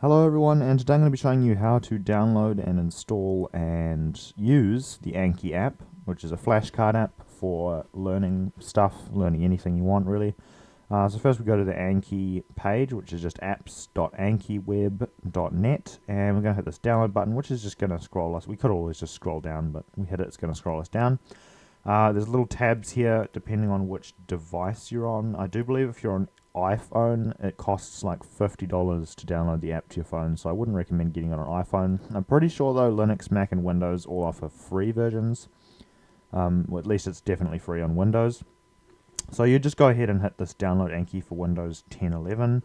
Hello everyone, and today I'm going to be showing you how to download and install and use the Anki app, which is a flashcard app for learning stuff, learning anything you want really. So first we go to the Anki page, which is just apps.ankiweb.net, and we're going to hit this download button, which is just going to scroll us. We could always just scroll down, but we hit it, it's going to scroll us down. There's little tabs here depending on which device you're on. I do believe if you're on iPhone, it costs like $50 to download the app to your phone, so I wouldn't recommend getting it on an iPhone. I'm pretty sure though Linux, Mac and Windows all offer free versions. Well, at least it's definitely free on Windows. So you just go ahead and hit this download Anki for Windows 10, 11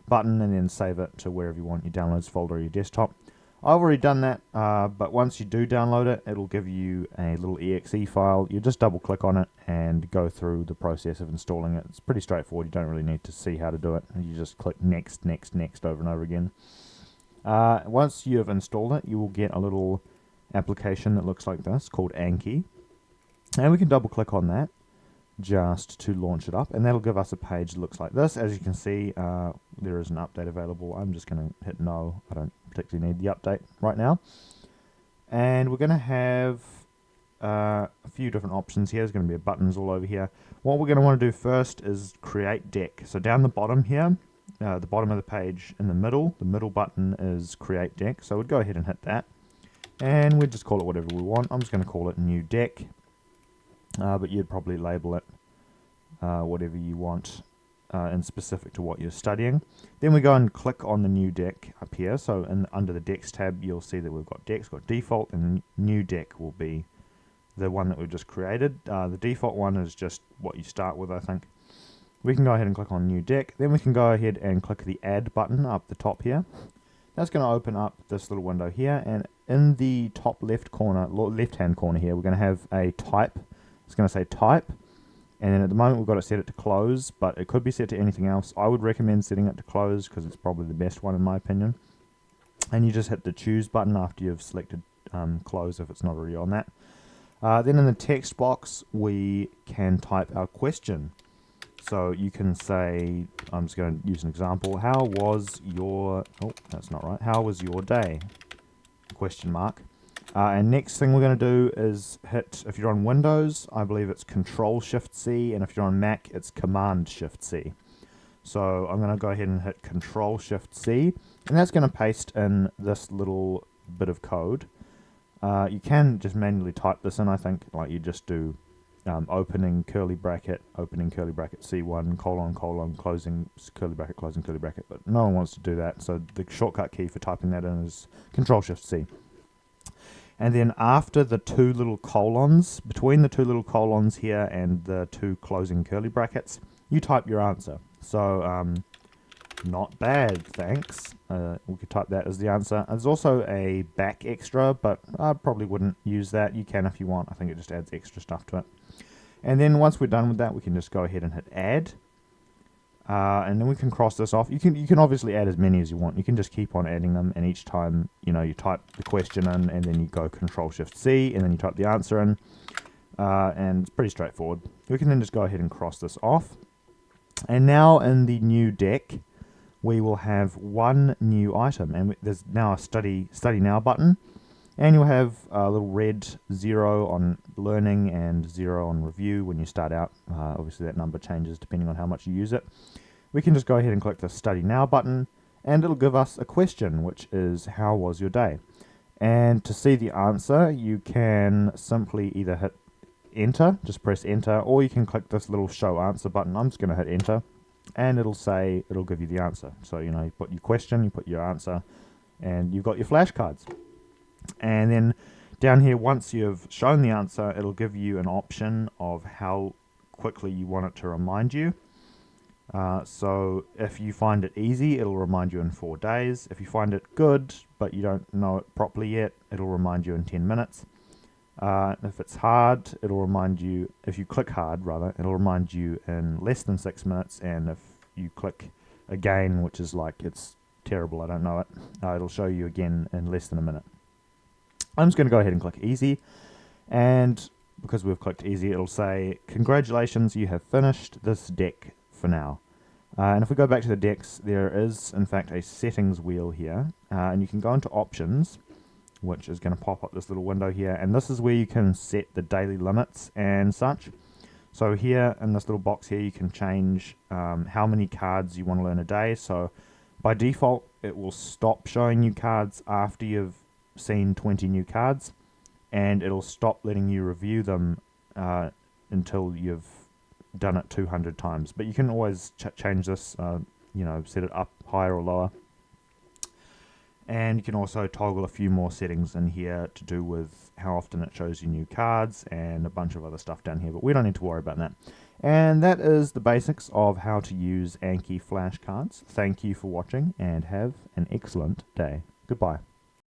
button and then save it to wherever you want your downloads folder or your desktop. I've already done that, but once you do download it, it'll give you a little exe file. You just double click on it and go through the process of installing it. It's pretty straightforward. You don't really need to see how to do it. You just click next, next, next over and over again. Once you have installed it, you will get a little application that looks like this called Anki. And we can double click on that just to launch it up, and that'll give us a page that looks like this. As you can see, there is an update available. I'm just going to hit no. I don't particularly need the update right now. And we're going to have a few different options here. There's going to be buttons all over here. What we're going to want to do first is create deck. So down the bottom here, the bottom of the page in the middle button is create deck. So we'd go ahead and hit that, and we'd just call it whatever we want. I'm just going to call it new deck. But you'd probably label it whatever you want and specific to what you're studying. Then we go and click on the new deck up here. So under the decks tab, you'll see that we've got decks, got default, and new deck will be the one that we've just created. The default one is just what you start with, I think. We can go ahead and click on new deck. Then we can go ahead and click the add button up the top here. That's going to open up this little window here, and in the top left corner, left-hand corner here, we're going to have a type. It's going to say type, and then at the moment we've got it set it to close, but it could be set to anything else. I would recommend setting it to close because it's probably the best one in my opinion. And you just hit the choose button after you've selected close if it's not already on that. Then in the text box we can type our question. So you can say, I'm just going to use an example, how was your, oh that's not right, how was your day? Question mark. And next thing we're going to do is hit, if you're on Windows, I believe it's Control-Shift-C, and if you're on Mac, it's Command-Shift-C. So I'm going to go ahead and hit Control-Shift-C, and that's going to paste in this little bit of code. You can just manually type this in, I think, like you just do opening curly bracket C1, colon, colon, closing curly bracket, but no one wants to do that, so the shortcut key for typing that in is Control-Shift-C. And then after the two little colons, between the two little colons here and the two closing curly brackets, you type your answer. So, not bad, thanks. We could type that as the answer. There's also a back extra, but I probably wouldn't use that. You can if you want. I think it just adds extra stuff to it. And then once we're done with that, we can just go ahead and hit add. And then we can cross this off. You can obviously add as many as you want. You can just keep on adding them, and each time you type the question in, and then you go Control-Shift-C, and then you type the answer in, and it's pretty straightforward. We can then just go ahead and cross this off. And now in the new deck, we will have one new item, and there's now a study now button, and you'll have a little red 0 on learning and 0 on review when you start out. Obviously that number changes depending on how much you use it. We can just go ahead and click the Study Now button, and it'll give us a question, which is, how was your day? And to see the answer, you can simply either hit enter, just press enter, or you can click this little show answer button. I'm just going to hit enter, and it'll give you the answer. So you put your question, you put your answer, and you've got your flashcards. And then down here, once you've shown the answer, it'll give you an option of how quickly you want it to remind you. So if you find it easy, it'll remind you in 4 days. If you find it good, but you don't know it properly yet, it'll remind you in 10 minutes. If it's hard, it'll remind you, if you click hard rather, it'll remind you in less than 6 minutes. And if you click again, which is like, it's terrible, I don't know it, it'll show you again in less than a minute. I'm just going to go ahead and click easy, and because we've clicked easy, it'll say, congratulations, you have finished this deck for now. And if we go back to the decks, there is in fact a settings wheel here, and you can go into options, which is going to pop up this little window here, and this is where you can set the daily limits and such. So here in this little box here, you can change how many cards you want to learn a day. So by default, it will stop showing you cards after you've seen 20 new cards, and it'll stop letting you review them until you've done it 200 times. But you can always change this, set it up higher or lower. And you can also toggle a few more settings in here to do with how often it shows you new cards and a bunch of other stuff down here, but we don't need to worry about that. And that is the basics of how to use Anki flashcards. Thank you for watching and have an excellent day. Goodbye.